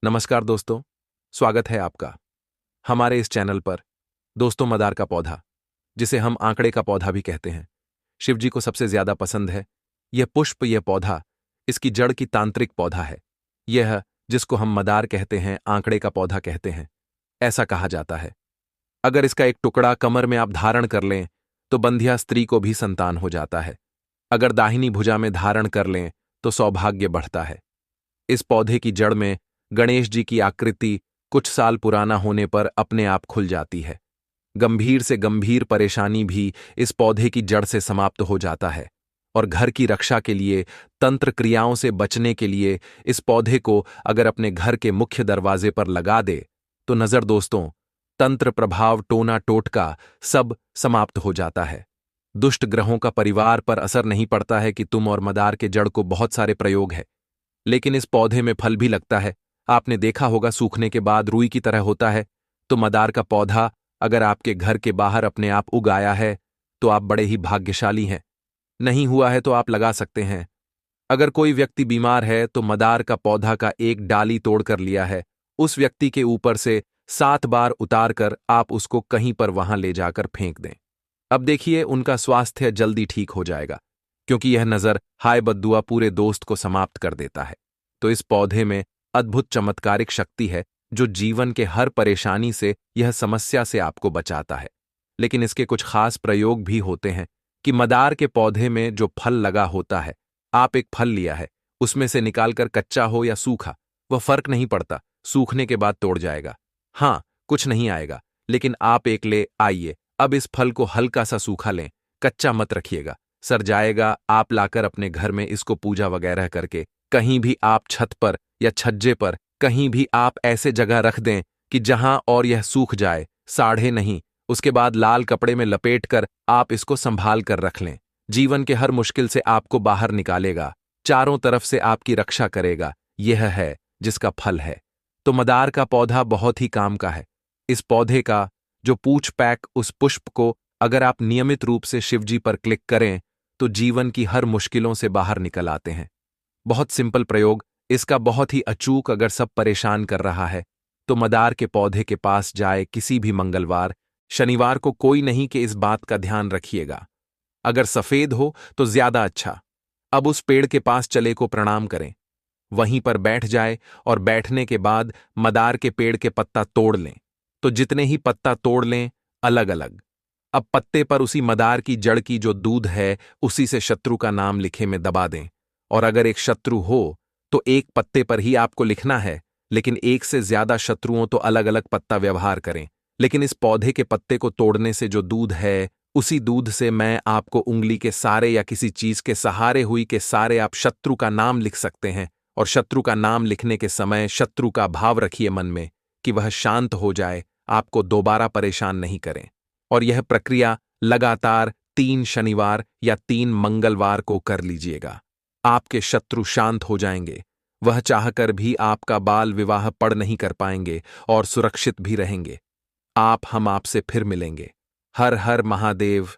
नमस्कार दोस्तों, स्वागत है आपका हमारे इस चैनल पर। दोस्तों, मदार का पौधा, जिसे हम आंकड़े का पौधा भी कहते हैं, शिव जी को सबसे ज्यादा पसंद है। यह पुष्प, यह पौधा, इसकी जड़ की तांत्रिक पौधा है। यह जिसको हम मदार कहते हैं, आंकड़े का पौधा कहते हैं, ऐसा कहा जाता है। अगर इसका एक टुकड़ा कमर में आप धारण कर लें तो बंधिया स्त्री को भी संतान हो जाता है। अगर दाहिनी भुजा में धारण कर लें तो सौभाग्य बढ़ता है। इस पौधे की जड़ में गणेश जी की आकृति कुछ साल पुराना होने पर अपने आप खुल जाती है। गंभीर से गंभीर परेशानी भी इस पौधे की जड़ से समाप्त हो जाता है। और घर की रक्षा के लिए, तंत्र क्रियाओं से बचने के लिए इस पौधे को अगर अपने घर के मुख्य दरवाजे पर लगा दे तो नजर दोस्तों, तंत्र प्रभाव, टोना टोटका सब समाप्त हो जाता है। दुष्ट ग्रहों का परिवार पर असर नहीं पड़ता है कि तुम और मदार के जड़ को बहुत सारे प्रयोग है, लेकिन इस पौधे में फल भी लगता है। आपने देखा होगा, सूखने के बाद रुई की तरह होता है। तो मदार का पौधा अगर आपके घर के बाहर अपने आप उगाया है तो आप बड़े ही भाग्यशाली हैं। नहीं हुआ है तो आप लगा सकते हैं। अगर कोई व्यक्ति बीमार है तो मदार का पौधा का एक डाली तोड़कर लिया है, उस व्यक्ति के ऊपर से 7 बार उतार कर आप उसको कहीं पर वहां ले जाकर फेंक दें। अब देखिए, उनका स्वास्थ्य जल्दी ठीक हो जाएगा, क्योंकि यह नजर, हाय बद्दुआ, पूरे दोस्त को समाप्त कर देता है। तो इस पौधे में अद्भुत चमत्कारिक शक्ति है, जो जीवन के हर परेशानी से, यह समस्या से आपको बचाता है। लेकिन इसके कुछ खास प्रयोग भी होते हैं कि मदार के पौधे में जो फल लगा होता है, आप एक फल लिया है, उसमें से निकालकर कच्चा हो या सूखा, वह फर्क नहीं पड़ता, सूखने के बाद तोड़ जाएगा। हाँ, कुछ नहीं आएगा, लेकिन आप एक ले आइए। अब इस फल को हल्का सा सूखा लें, कच्चा मत रखिएगा, सड़ जाएगा। आप लाकर अपने घर में इसको पूजा वगैरह करके कहीं भी आप छत पर या छज्जे पर कहीं भी आप ऐसे जगह रख दें कि जहां और यह सूख जाए, साढ़े नहीं। उसके बाद लाल कपड़े में लपेट कर आप इसको संभाल कर रख लें। जीवन के हर मुश्किल से आपको बाहर निकालेगा, चारों तरफ से आपकी रक्षा करेगा। यह है जिसका फल है। तो मदार का पौधा बहुत ही काम का है। इस पौधे का जो पूछ पैक, उस पुष्प को अगर आप नियमित रूप से शिवजी पर क्लिक करें तो जीवन की हर मुश्किलों से बाहर निकल आते हैं। बहुत सिंपल प्रयोग, इसका बहुत ही अचूक। अगर सब परेशान कर रहा है तो मदार के पौधे के पास जाए किसी भी मंगलवार, शनिवार को, कोई नहीं, कि इस बात का ध्यान रखिएगा। अगर सफेद हो तो ज्यादा अच्छा। अब उस पेड़ के पास चले को प्रणाम करें, वहीं पर बैठ जाए और बैठने के बाद मदार के पेड़ के पत्ता तोड़ लें। तो जितने ही पत्ता तोड़ लें, अलग अलग। अब पत्ते पर उसी मदार की जड़ की जो दूध है, उसी से शत्रु का नाम लिखे में दबा दें। और अगर एक शत्रु हो तो एक पत्ते पर ही आपको लिखना है, लेकिन एक से ज्यादा शत्रुओं तो अलग अलग पत्ता व्यवहार करें। लेकिन इस पौधे के पत्ते को तोड़ने से जो दूध है, उसी दूध से मैं आपको उंगली के सारे या किसी चीज के सहारे हुई के सारे आप शत्रु का नाम लिख सकते हैं। और शत्रु का नाम लिखने के समय शत्रु का भाव रखिए मन में कि वह शांत हो जाए, आपको दोबारा परेशान नहीं करें। और यह प्रक्रिया लगातार 3 शनिवार या 3 मंगलवार को कर लीजिएगा। आपके शत्रु शांत हो जाएंगे। वह चाहकर भी आपका बाल विवाह पड़ नहीं कर पाएंगे और सुरक्षित भी रहेंगे। हम आपसे फिर मिलेंगे। हर हर महादेव।